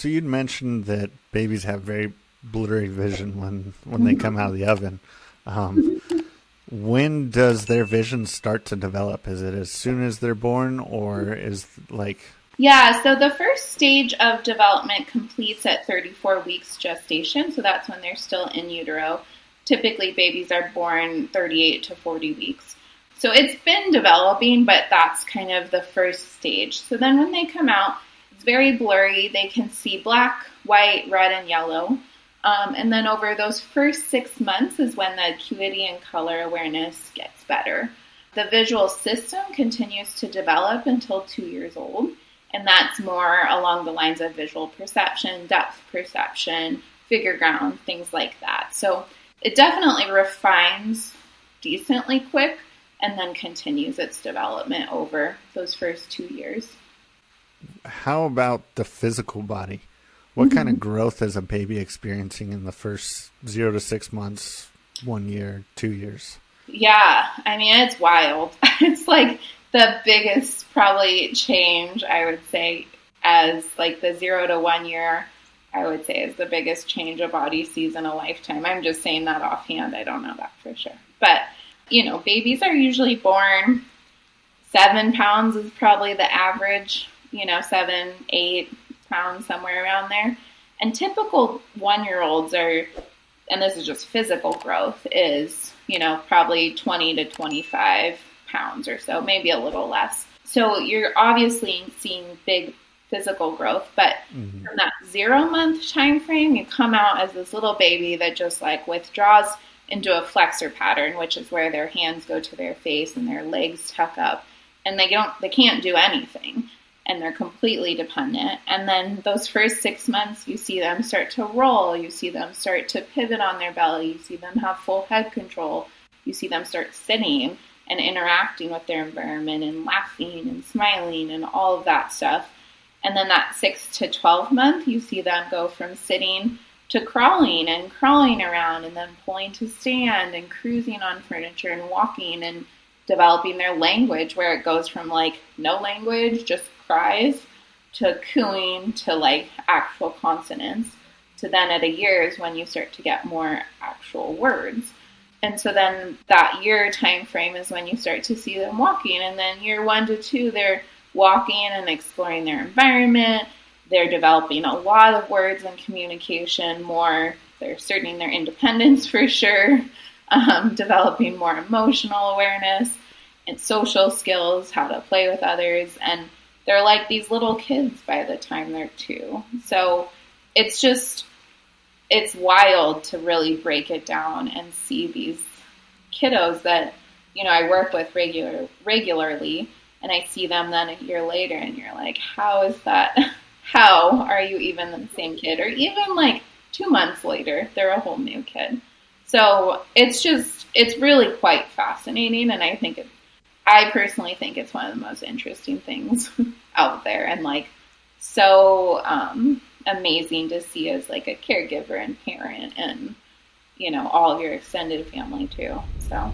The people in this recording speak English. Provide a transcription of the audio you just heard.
So you'd mentioned that babies have very blurry vision when they come out of the oven. Um, when does their vision start to develop? Is it as soon as they're born, or is like... Yeah, so the first stage of development completes at 34 weeks gestation, so that's when they're still in utero. Typically, babies are born 38 to 40 weeks. So it's been developing, but that's kind of the first stage. So then when they come out, it's very blurry. They can see black, white, red, and yellow. And then over those first 6 months is when the acuity and color awareness gets better. The visual system continues to develop until 2 years old. And that's more along the lines of visual perception, depth perception, figure ground, things like that. So it definitely refines decently quick and then continues its development over those first 2 years. How about the physical body? What kind of growth is a baby experiencing in the first 0 to 6 months, 1 year, 2 years? Yeah, I mean, it's wild. It's like the biggest probably change, I would say, as like the 0 to 1 year, I would say is the biggest change a body sees in a lifetime. I'm just saying that offhand. I don't know that for sure. But, babies are usually born 7 pounds is probably the average, 7, 8 pounds, somewhere around there. And typical 1-year-olds are, and this is just physical growth, is, probably 20 to 25 pounds or so, maybe a little less. So you're obviously seeing big physical growth, but from that 0-month time frame, you come out as this little baby that just like withdraws into a flexor pattern, which is where their hands go to their face and their legs tuck up, and they can't do anything, and they're completely dependent. And then those first 6 months, you see them start to roll, you see them start to pivot on their belly, you see them have full head control, you see them start sitting and interacting with their environment and laughing and smiling and all of that stuff. And then that 6 to 12 month, you see them go from sitting to crawling and crawling around and then pulling to stand and cruising on furniture and walking and developing their language, where it goes from like no language, just cries, to cooing, to like actual consonants, to then at a year is when you start to get more actual words. And so then that year time frame is when you start to see them walking. And then year 1 to 2, they're walking and exploring their environment. They're developing a lot of words and communication more. They're asserting their independence for sure, developing more emotional awareness and social skills, how to play with others. And they're like these little kids by the time they're 2. So it's wild to really break it down and see these kiddos that, I work with regularly, and I see them then a year later, and you're like, how is that? How are you even the same kid? Or even like 2 months later, they're a whole new kid. So it's really quite fascinating, and I personally think it's one of the most interesting things out there, and like so amazing to see as like a caregiver and parent, and all of your extended family too. So